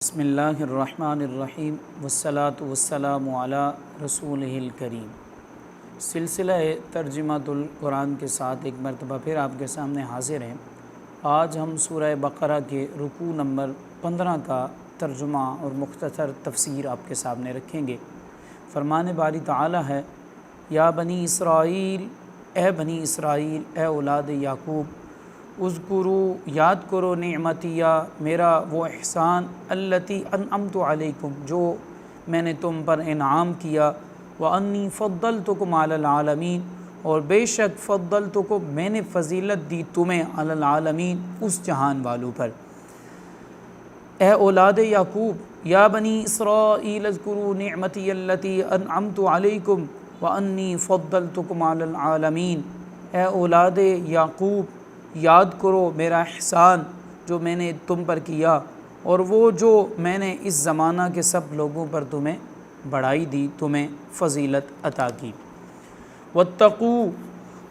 بسم اللہ الرحمن الرحیم والصلاة والسلام علی رسولہ الکریم۔ سلسلہ ترجمۃ القرآن کے ساتھ ایک مرتبہ پھر آپ کے سامنے حاضر ہیں۔ آج ہم سورہ بقرہ کے رکوع نمبر 15 کا ترجمہ اور مختصر تفسیر آپ کے سامنے رکھیں گے۔ فرمان باری تعالی ہے، یا بنی اسرائیل، اے بنی اسرائیل، اے اولاد یعقوب، اذکروا، یاد کرو نعمتیہ، میرا وہ احسان، التی انعمت علیکم، جو میں نے تم پر انعام کیا، وانی فضلتکم علی العالمین، اور بے شک فضلتکم، میں نے فضیلت دی تمہیں، علی العالمین، اس جہان والوں پر۔ اے اولاد یعقوب، یا بنی اسرائیل اذکروا نعمتی التی انعمت علیکم وانی فضلتکم علی العالمین، اے اولاد یعقوب، یاد کرو میرا احسان جو میں نے تم پر کیا، اور وہ جو میں نے اس زمانہ کے سب لوگوں پر تمہیں بڑائی دی، تمہیں فضیلت عطا کی۔ واتقوا،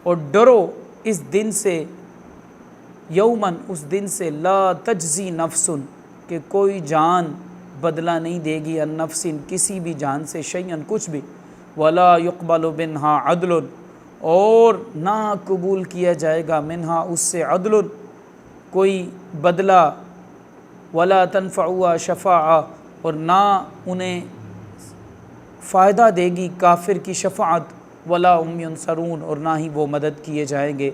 اور ڈرو اس دن سے، یومن، اس دن سے، لا تجزی نفس، کہ کوئی جان بدلہ نہیں دے گی، ان نفس، کسی بھی جان سے، شیئن، کچھ بھی، ولا یقبل منہا عدل، اور نہ قبول کیا جائے گا، منہا، اس سے، عدل، کوئی بدلہ، ولا تنفعها شفاعہ، اور نہ انہیں فائدہ دے گی کافر کی شفاعت، ولا هم ینصرون، اور نہ ہی وہ مدد کیے جائیں گے۔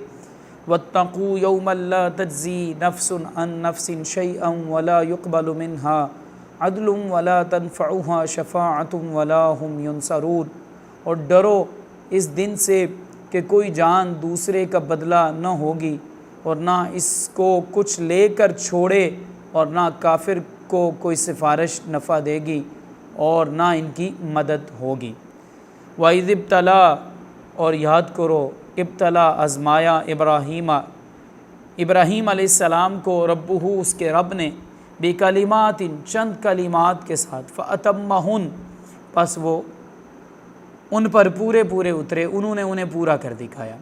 واتقوا یوما لا تجزی نفس عن نفس شیئا ولا يقبل منها عدل ولا تنفعها شفاعة ولا هم ینصرون، اور ڈرو اس دن سے کہ کوئی جان دوسرے کا بدلہ نہ ہوگی، اور نہ اس کو کچھ لے کر چھوڑے، اور نہ کافر کو کوئی سفارش نفع دے گی، اور نہ ان کی مدد ہوگی۔ وَإِذِ ابْتَلَىٰ، اور یاد کرو، ابتلا، آزمایا، ابراہیم علیہ السلام کو، ربہ، اس کے رب نے، بکلمات، چند کلمات کے ساتھ، فَأَتَمَّهُنَّ، پس وہ ان پر پورے اترے، انہوں نے انہیں پورا کر دکھایا۔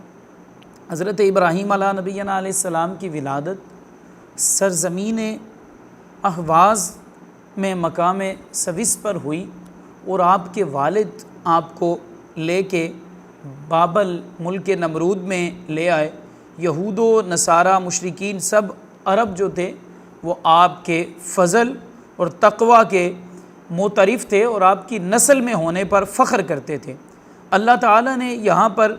حضرت ابراہیم علیہ نبینا علیہ السلام کی ولادت سرزمین اہواز میں مقام سویس پر ہوئی، اور آپ کے والد آپ کو لے کے بابل ملک نمرود میں لے آئے۔ یہود و نصارہ، مشرکین، سب عرب جو تھے وہ آپ کے فضل اور تقوی کے معترف تھے، اور آپ کی نسل میں ہونے پر فخر کرتے تھے۔ اللہ تعالیٰ نے یہاں پر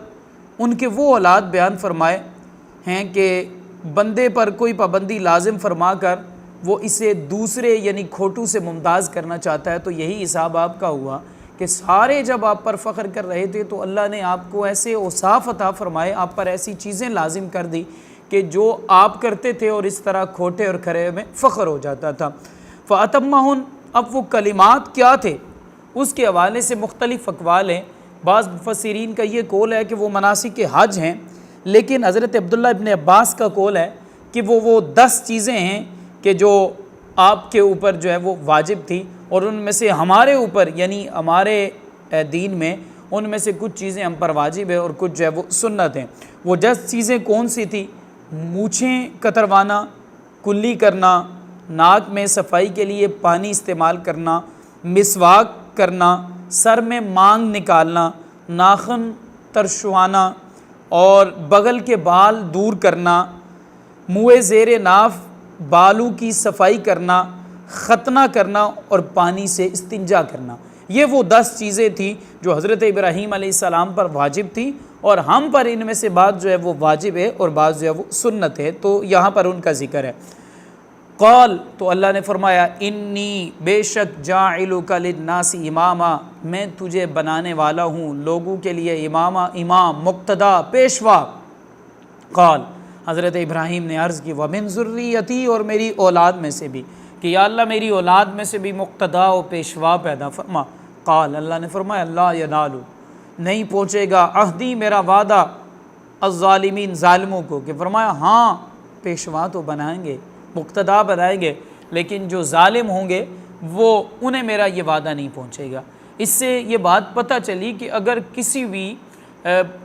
ان کے وہ اولاد بیان فرمائے ہیں کہ بندے پر کوئی پابندی لازم فرما کر وہ اسے دوسرے یعنی کھوٹو سے ممتاز کرنا چاہتا ہے، تو یہی حساب آپ کا ہوا کہ سارے جب آپ پر فخر کر رہے تھے تو اللہ نے آپ کو ایسے اوصاف عطا فرمائے، آپ پر ایسی چیزیں لازم کر دی کہ جو آپ کرتے تھے اور اس طرح کھوٹے اور کھرے میں فخر ہو جاتا تھا۔ فَأَتَمَّهُنَّ، اب وہ کلمات کیا تھے اس کے حوالے سے مختلف اقوال ہیں۔ بعض مفسرین کا یہ قول ہے کہ وہ مناسک حج ہیں، لیکن حضرت عبداللہ ابن عباس کا قول ہے کہ وہ 10 چیزیں ہیں کہ جو آپ کے اوپر جو ہے وہ واجب تھی، اور ان میں سے ہمارے اوپر یعنی ہمارے دین میں ان میں سے کچھ چیزیں ہم پر واجب ہے اور کچھ جو ہے وہ سنت ہیں۔ وہ 10 چیزیں کون سی تھی؟ مونچھیں کتروانا، کلی کرنا، ناک میں صفائی کے لیے پانی استعمال کرنا، مسواک کرنا، سر میں مانگ نکالنا، ناخن ترشوانا، اور بغل کے بال دور کرنا، منہ زیر ناف بالوں کی صفائی کرنا، ختنہ کرنا، اور پانی سے استنجا کرنا۔ یہ وہ 10 چیزیں تھیں جو حضرت ابراہیم علیہ السلام پر واجب تھی، اور ہم پر ان میں سے بعض جو ہے وہ واجب ہے اور بعض جو ہے وہ سنت ہے، تو یہاں پر ان کا ذکر ہے۔ قال، تو اللہ نے فرمایا، انی، بے شک، جاعلک للناس اماما، میں تجھے بنانے والا ہوں لوگوں کے لیے اماما، امام، مقتدا، پیشوا۔ قال، حضرت ابراہیم نے عرض کی، ومن ذریتی، اور میری اولاد میں سے بھی، کہ یا اللہ میری اولاد میں سے بھی مقتدا و پیشوا پیدا فرما۔ قال، اللہ نے فرمایا، لا ینال، نہیں پہنچے گا، عہدی، میرا وعدہ، الظالمین، ظالموں کو، کہ فرمایا ہاں پیشوا تو بنائیں گے، مقتدا بنائیں گے، لیکن جو ظالم ہوں گے وہ انہیں میرا یہ وعدہ نہیں پہنچے گا۔ اس سے یہ بات پتہ چلی کہ اگر کسی بھی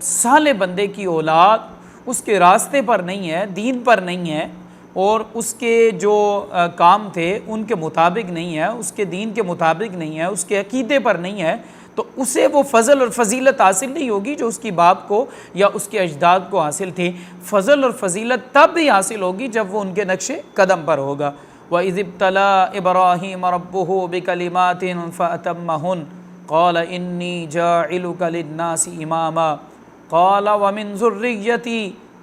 صالح بندے کی اولاد اس کے راستے پر نہیں ہے، دین پر نہیں ہے، اور اس کے جو کام تھے ان کے مطابق نہیں ہے، اس کے دین کے مطابق نہیں ہے، اس کے عقیدے پر نہیں ہے، تو اسے وہ فضل اور فضیلت حاصل نہیں ہوگی جو اس کی باپ کو یا اس کے اجداد کو حاصل تھی۔ فضل اور فضیلت تب بھی حاصل ہوگی جب وہ ان کے نقش قدم پر ہوگا۔ وَإِذِ ابْتَلَىٰ إِبْرَاهِيمَ رَبُّهُ بِكَلِمَاتٍ فَأَتَمَّهُنَّ قَالَ إِنِّي جَاعِلُكَ لِلنَّاسِ إِمَامًا قَالَ وَمِن ذُرِّيَّتِي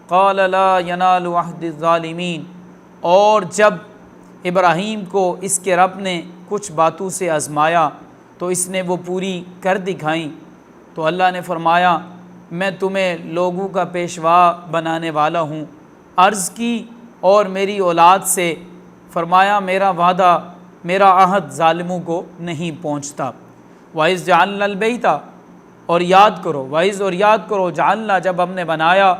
قَالَ لَا يَنَالُ عَهْدِ الظَّالِمِينَ۔ اور جب ابراہیم کو اس کے رب نے کچھ باتوں سے آزمایا تو اس نے وہ پوری کر دکھائیں، تو اللہ نے فرمایا میں تمہیں لوگوں کا پیشوا بنانے والا ہوں۔ عرض کی اور میری اولاد سے، فرمایا میرا وعدہ، میرا عہد ظالموں کو نہیں پہنچتا۔ وَإِذْ جَعَلْنَا الْبَيْتَ، اور یاد کرو، وَإِذْ اور یاد کرو، جعلنا جب ہم نے بنایا،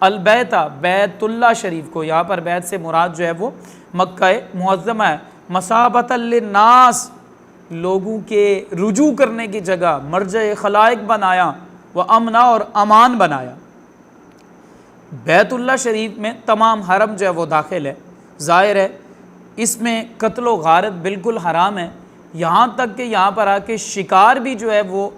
البیت بیت اللہ شریف کو، یہاں پر بیت سے مراد جو ہے وہ مکہ معظمہ ہے، مثابۃ للناس، لوگوں کے رجوع کرنے کی جگہ، مرجع خلائق بنایا، وہ امنا اور امان بنایا۔ بیت اللہ شریف میں تمام حرم جو ہے وہ داخل ہے، ظاہر ہے اس میں قتل و غارت بالکل حرام ہے، یہاں تک کہ یہاں پر آ کے شکار بھی جو ہے وہ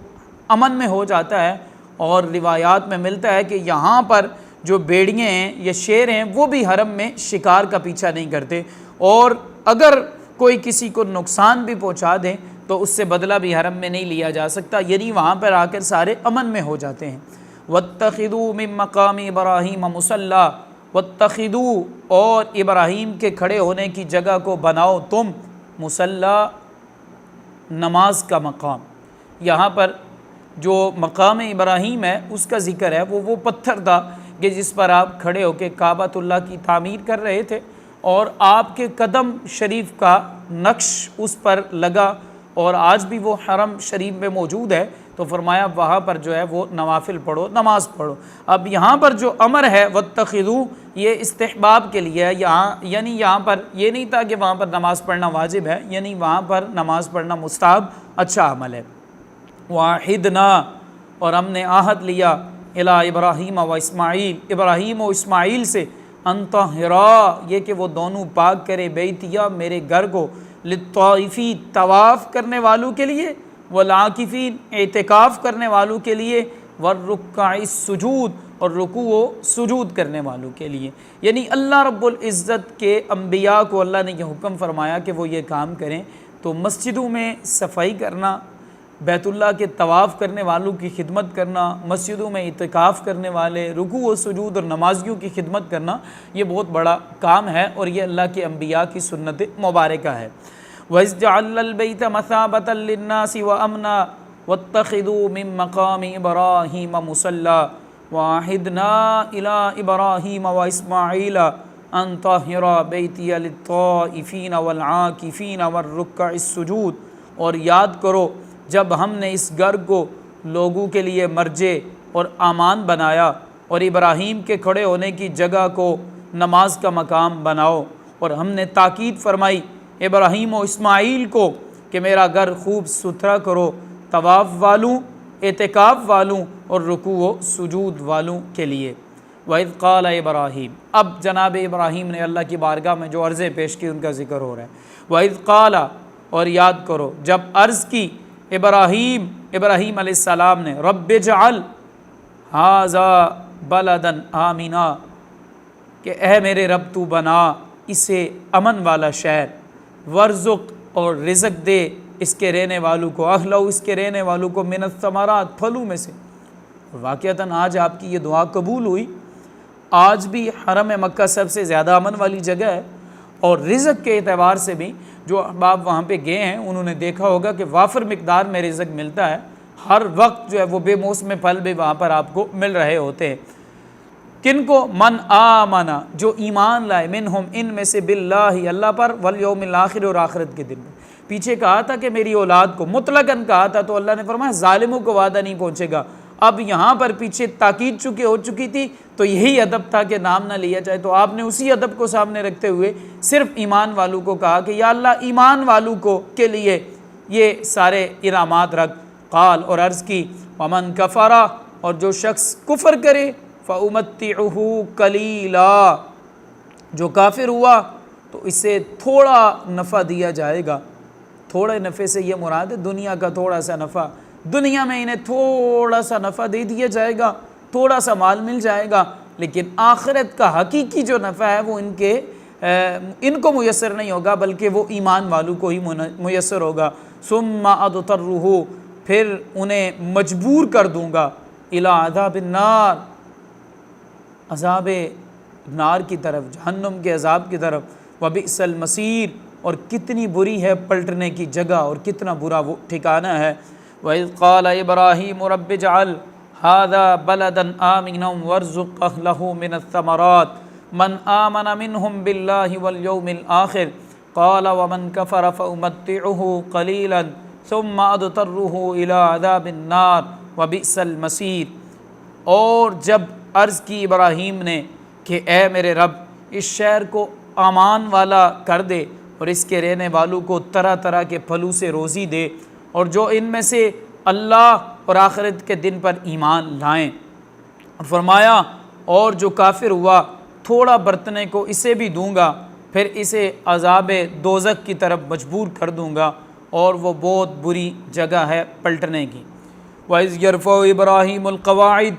امن میں ہو جاتا ہے، اور روایات میں ملتا ہے کہ یہاں پر جو بیڑیاں ہیں یا شیر ہیں وہ بھی حرم میں شکار کا پیچھا نہیں کرتے، اور اگر کوئی کسی کو نقصان بھی پہنچا دیں تو اس سے بدلہ بھی حرم میں نہیں لیا جا سکتا، یعنی وہاں پر آ کر سارے امن میں ہو جاتے ہیں۔ وَاتَّخِذُوا مِن مَّقَامِ إِبْرَاهِيمَ مُصَلًّى، وَاتَّخِذُوا اور ابراہیم کے کھڑے ہونے کی جگہ کو بناؤ تم، مصلی نماز کا مقام۔ یہاں پر جو مقام ابراہیم ہے اس کا ذکر ہے، وہ پتھر تھا کہ جس پر آپ کھڑے ہو کے کعبۃ اللہ کی تعمیر کر رہے تھے، اور آپ کے قدم شریف کا نقش اس پر لگا، اور آج بھی وہ حرم شریف میں موجود ہے، تو فرمایا وہاں پر جو ہے وہ نوافل پڑھو، نماز پڑھو۔ اب یہاں پر جو امر ہے واتخذوا، یہ استحباب کے لیے ہے، یعنی یہاں پر یہ نہیں تھا کہ وہاں پر نماز پڑھنا واجب ہے، یعنی وہاں پر نماز پڑھنا مستحب اچھا عمل ہے۔ واحدنا، اور ہم نے عہد لیا، الی ابراہیم و اسماعیل، ابراہیم و اسماعیل سے، ان طہرا، یہ کہ وہ دونوں پاک کرے، بیتیا میرے گھر کو، للطائفین طواف کرنے والوں کے لیے، والعاکفین اعتکاف کرنے والوں کے لیے، والرکع السجود اور رکوع و سجود کرنے والوں کے لیے۔ یعنی اللہ رب العزت کے انبیاء کو اللہ نے یہ حکم فرمایا کہ وہ یہ کام کریں، تو مسجدوں میں صفائی کرنا، بیت اللہ کے طواف کرنے والوں کی خدمت کرنا، مسجدوں میں اعتکاف کرنے والے، رکوع و سجود اور نمازیوں کی خدمت کرنا، یہ بہت بڑا کام ہے، اور یہ اللہ کے انبیاء کی سنت مبارکہ ہے۔ وَإِذْ جَعَلْنَا الْبَيْتَ مَثَابَةً لِلنَّاسِ وَأَمْنًا وَاتَّخِذُوا مِن مَّقَامِ إِبْرَاهِيمَ مُصَلًّى وَعَهِدْنَا إِلَىٰ إِبْرَاهِيمَ وَإِسْمَاعِيلَ أَن طَهِّرَا بَيْتِيَ لِلطَّائِفِينَ وَالْعَاكِفِينَ وَالرُّكَّعِ السُّجُودِ، اور یاد کرو جب ہم نے اس گھر کو لوگوں کے لیے مرجع اور امان بنایا، اور ابراہیم کے کھڑے ہونے کی جگہ کو نماز کا مقام بناؤ، اور ہم نے تاکید فرمائی ابراہیم و اسماعیل کو کہ میرا گھر خوب ستھرا کرو، طواف والوں، اعتکاف والوں اور رکوع و سجود والوں کے لیے۔ وَإِذْ قَالَ إِبْرَاهِيمُ، اب جناب ابراہیم نے اللہ کی بارگاہ میں جو عرضیں پیش کی ان کا ذکر ہو رہا ہے۔ وَإِذْ قَالَ، اور یاد کرو جب عرض کی ابراہیم علیہ السلام نے، رب اجعل ھذا بلدا آمنا، کہ اے میرے رب تو بنا اسے امن والا شہر، ورزق اور رزق دے اس کے رہنے والوں کو، اہلو اس کے رہنے والوں کو، من الثمرات پھلوں میں سے۔ واقعتاً آج آپ کی یہ دعا قبول ہوئی، آج بھی حرم مکہ سب سے زیادہ امن والی جگہ ہے، اور رزق کے اعتبار سے بھی جو احباب وہاں پہ گئے ہیں انہوں نے دیکھا ہوگا کہ وافر مقدار میں رزق ملتا ہے، ہر وقت جو ہے وہ بے موسم پھل بھی وہاں پر آپ کو مل رہے ہوتے ہیں۔ کن کو؟ من آمنا، جو ایمان لائے، منہم ان میں سے، باللہ اللہ پر، والیوم الاخر اور آخرت کے دن میں۔ پیچھے کہا تھا کہ میری اولاد کو، مطلقاً کہا تھا، تو اللہ نے فرمایا ظالموں کو وعدہ نہیں پہنچے گا۔ اب یہاں پر پیچھے تاکید چونکہ ہو چکی تھی تو یہی ادب تھا کہ نام نہ لیا جائے، تو آپ نے اسی ادب کو سامنے رکھتے ہوئے صرف ایمان والوں کو کہا کہ یا اللہ ایمان والوں کو کے لیے یہ سارے انعامات رکھ۔ قال، اور عرض کی، ومن کفر، اور جو شخص کفر کرے، فأمتعہ قلیلا، جو کافر ہوا تو اسے تھوڑا نفع دیا جائے گا. تھوڑے نفع سے یہ مراد ہے دنیا کا تھوڑا سا نفع. دنیا میں انہیں تھوڑا سا نفع دے دیا جائے گا, تھوڑا سا مال مل جائے گا, لیکن آخرت کا حقیقی جو نفع ہے وہ ان کو میسر نہیں ہوگا, بلکہ وہ ایمان والوں کو ہی میسر ہوگا. ثم اضطرہ, پھر انہیں مجبور کر دوں گا, الی عذاب النار, عذاب نار کی طرف, جہنم کے عذاب کی طرف. وبئس المصیر, اور کتنی بری ہے پلٹنے کی جگہ اور کتنا برا وہ ٹھکانہ ہے. وَإِذْ قَالَ إِبْرَاهِيمُ رَبِّ اجْعَلْ هَذَا بَلَدًا آمِنًا وَارْزُقْ أَهْلَهُ مِنَ الثَّمَرَاتِ مَنْ آمَنَ مِنْهُمْ بِاللَّهِ وَالْيَوْمِ الْآخِرِ قَالَ وَمَنْ كَفَرَ فَأُمَتِّعُهُ قَلِيلًا ثُمَّ أَضْطَرُّهُ إِلَى عَذَابِ النَّارِ وَبِئْسَ الْمَصِيرُ. اور جب عرض کی ابراہیم نے کہ اے میرے رب, اس شہر کو امان والا کر دے اور اس کے رہنے والوں کو طرح طرح کے پھلوں سے روزی دے, اور جو ان میں سے اللہ اور آخرت کے دن پر ایمان لائیں. فرمایا اور جو کافر ہوا تھوڑا برتنے کو اسے بھی دوں گا, پھر اسے عذاب دوزخ کی طرف مجبور کر دوں گا, اور وہ بہت بری جگہ ہے پلٹنے کی. وَإِذْ يَرْفَعُ إِبْرَاهِيمُ الْقَوَاعِدَ,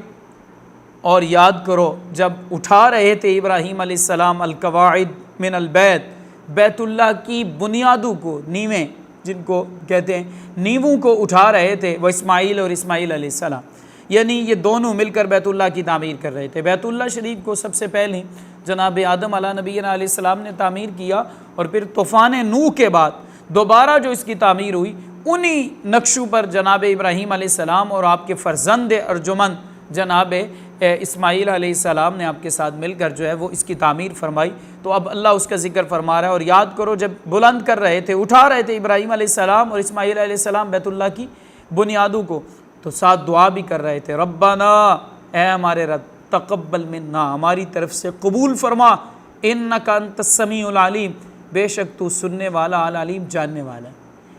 اور یاد کرو جب اٹھا رہے تھے ابراہیم علیہ السلام القواعد من البیت, بیت اللہ کی بنیادوں کو, نیویں جن کو کہتے ہیں, نیووں کو اٹھا رہے تھے. وہ اسماعیل اور اسماعیل علیہ السلام, یعنی یہ دونوں مل کر بیت اللہ کی تعمیر کر رہے تھے. بیت اللہ شریف کو سب سے پہلے جناب آدم علیہ نبینا علیہ السلام نے تعمیر کیا, اور پھر طوفان نوح کے بعد دوبارہ جو اس کی تعمیر ہوئی انہی نقشوں پر جناب ابراہیم علیہ السلام اور آپ کے فرزند ارجمند جناب اسماعیل علیہ السلام نے آپ کے ساتھ مل کر جو ہے وہ اس کی تعمیر فرمائی. تو اب اللہ اس کا ذکر فرما رہا ہے. اور یاد کرو جب بلند کر رہے تھے, اٹھا رہے تھے ابراہیم علیہ السلام اور اسماعیل علیہ السلام بیت اللہ کی بنیادوں کو, تو ساتھ دعا بھی کر رہے تھے, ربنا, اے ہمارے رب, تقبل منا, ہماری طرف سے قبول فرما, انک انت السمیع العلیم, بے شک تو سننے والا, العلیم, جاننے والا ہے.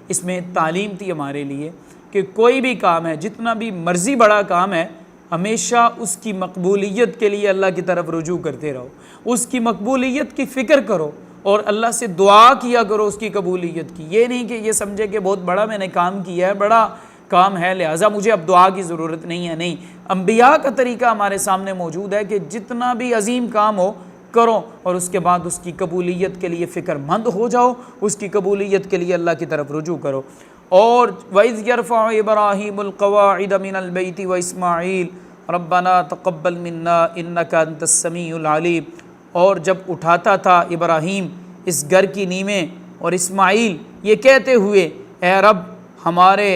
اس میں تعلیم تھی ہمارے لیے کہ کوئی بھی کام ہے, جتنا بھی مرضی بڑا کام ہے, ہمیشہ اس کی مقبولیت کے لیے اللہ کی طرف رجوع کرتے رہو, اس کی مقبولیت کی فکر کرو اور اللہ سے دعا کیا کرو اس کی قبولیت کی. یہ نہیں کہ یہ سمجھے کہ بہت بڑا میں نے کام کیا ہے, بڑا کام ہے لہٰذا مجھے اب دعا کی ضرورت نہیں ہے. نہیں, انبیاء کا طریقہ ہمارے سامنے موجود ہے کہ جتنا بھی عظیم کام ہو کرو, اور اس کے بعد اس کی قبولیت کے لیے فکر مند ہو جاؤ, اس کی قبولیت کے لیے اللہ کی طرف رجوع کرو. اور وَإِذْ يَرْفَعُ إِبْرَاهِيمُ الْقَوَاعِدَ مِنَ الْبَيْتِ وَإِسْمَاعِيلُ رَبَّنَا تَقَبَّلْ مِنَّا إِنَّكَ أَنْتَ السَّمِيعُ الْعَلِيمُ. اور جب اٹھاتا تھا ابراہیم اس گھر کی نیمیں اور اسماعیل یہ کہتے ہوئے, اے رب ہمارے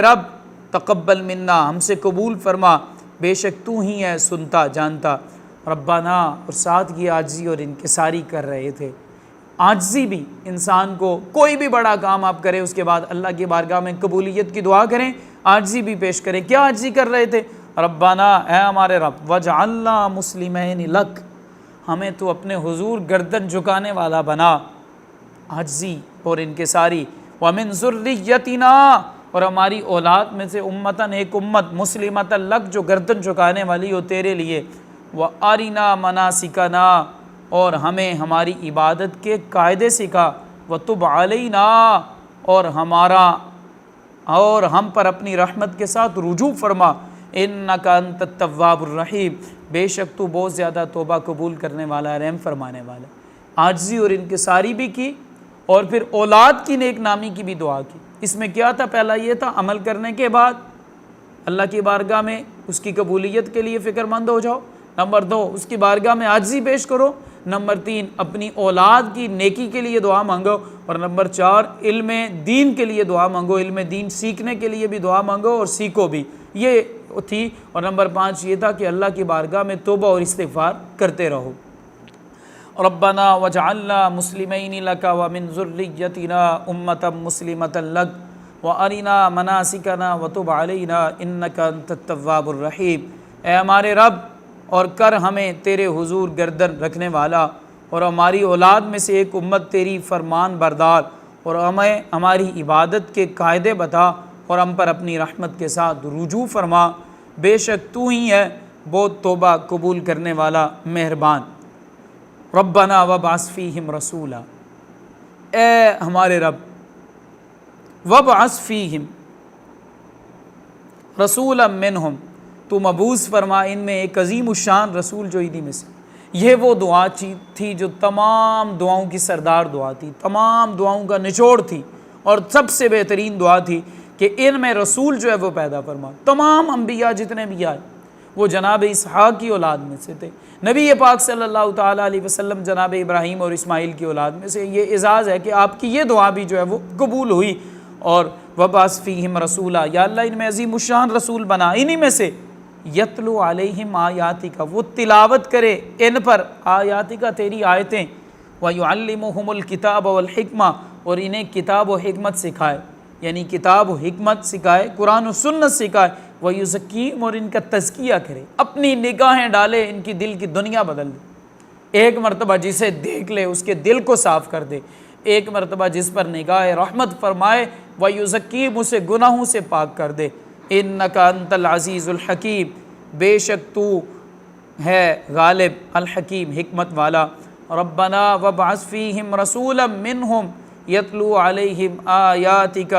رب, تقبل منا, ہم سے قبول فرما, بے شک تو ہی ہے سنتا جانتا. ربنا, اور ساتھ کی عاجزی اور انکساری کر رہے تھے. عاجزی بھی انسان کو, کوئی بھی بڑا کام آپ کریں اس کے بعد اللہ کی بارگاہ میں قبولیت کی دعا کریں, عاجزی بھی پیش کریں. کیا عاجزی کر رہے تھے؟ ربنا, اے ہمارے رب, وجعلنا مسلمین لک, ہمیں تو اپنے حضور گردن جھکانے والا بنا. عاجزی اور انکساری. ومن ذریتنا, اور ہماری اولاد میں سے امتن, ایک امت, مسلمۃ لک, جو گردن جھکانے والی ہو تیرے لیے. وارنا مناسکنا, اور ہمیں ہماری عبادت کے قاعدے سکھا. وتب علینا, اور ہم پر اپنی رحمت کے ساتھ رجوع فرما. انک انت التواب الرحیم, بے شک تو بہت زیادہ توبہ قبول کرنے والا, رحم فرمانے والا. عاجزی اور انکساری بھی کی, اور پھر اولاد کی نیک نامی کی بھی دعا کی. اس میں کیا تھا؟ پہلا یہ تھا عمل کرنے کے بعد اللہ کی بارگاہ میں اس کی قبولیت کے لیے فکر مند ہو جاؤ. نمبر 2, اس کی بارگاہ میں عاجزی پیش کرو. نمبر 3, اپنی اولاد کی نیکی کے لیے دعا مانگو. اور نمبر 4, علم دین کے لیے دعا مانگو, علم دین سیکھنے کے لیے بھی دعا مانگو اور سیکھو بھی. یہ تھی. اور نمبر 5 یہ تھا کہ اللہ کی بارگاہ میں توبہ اور استغفار کرتے رہو. ربنا وجعلنا مسلمین لک ومن ذریتنا امة مسلمة لک وارنا مناسکنا وتب علینا انک انت التواب الرحیم. اے ہمارے رب, اور کر ہمیں تیرے حضور گردن رکھنے والا, اور ہماری اولاد میں سے ایک امت تیری فرمان بردار, اور ہمیں ہماری عبادت کے قاعدے بتا, اور ہم پر اپنی رحمت کے ساتھ رجوع فرما. بے شک تو ہی ہے بہت توبہ قبول کرنے والا مہربان۔ ربنا وابعث فیہم رسولا، اے ہمارے رب، وابعث فیہم رسولا منہم، تو مبعوث فرما ان میں ایک عظیم الشان رسول جو انہی میں سے۔ یہ وہ دعا تھی جو تمام دعاؤں کی سردار دعا تھی، تمام دعاؤں کا نچوڑ تھی، اور سب سے بہترین دعا تھی کہ ان میں رسول جو ہے وہ پیدا فرما۔ تمام انبیاء جتنے بھی آئے وہ جناب اسحاق کی اولاد میں سے تھے، نبی پاک صلی اللہ تعالیٰ علیہ وسلم جناب ابراہیم اور اسماعیل کی اولاد میں سے۔ یہ اعزاز ہے کہ آپ کی یہ دعا بھی جو ہے وہ قبول ہوئی۔ اور وبعث فیہم رسولا، یا اللہ ان میں عظیم الشان رسول بنا، انہی میں سے یتلو علیہم آیاتک، وہ تلاوت کرے ان پر آیاتک، تیری آیتیں، ویعلمہم الکتاب والحکمہ، اور انہیں کتاب و حکمت سکھائے، یعنی کتاب و حکمت سکھائے، قرآن و سنت سکھائے، ویزکیہم، اور ان کا تزکیہ کرے، اپنی نگاہیں ڈالے، ان کی دل کی دنیا بدل دے۔ ایک مرتبہ جسے دیکھ لے اس کے دل کو صاف کر دے، ایک مرتبہ جس پر نگاہ رحمت فرمائے، ویزکیہم، اسے گناہوں سے پاک کر دے۔ انک انت العزیز الحکیم، بے شک تو ہے غالب، الحکیم، حکمت والا۔ ربنا وابعث فیہم رسولا منہم یتلو علیہم آیاتک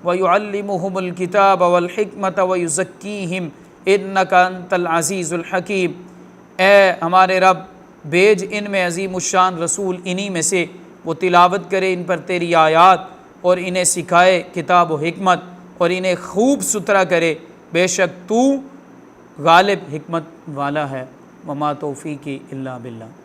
ویعلمہم الکتاب والحکمت ویزکیہم انک انت العزیز الحکیم، اے ہمارے رب بھیج ان میں عظیم الشان رسول، انہی میں سے وہ تلاوت کرے ان پر تیری آیات، اور انہیں سکھائے کتاب و حکمت، اور انہیں خوب ستھرا کرے، بے شک تو غالب، حکمت والا ہے۔ وما توفیقی الا باللہ۔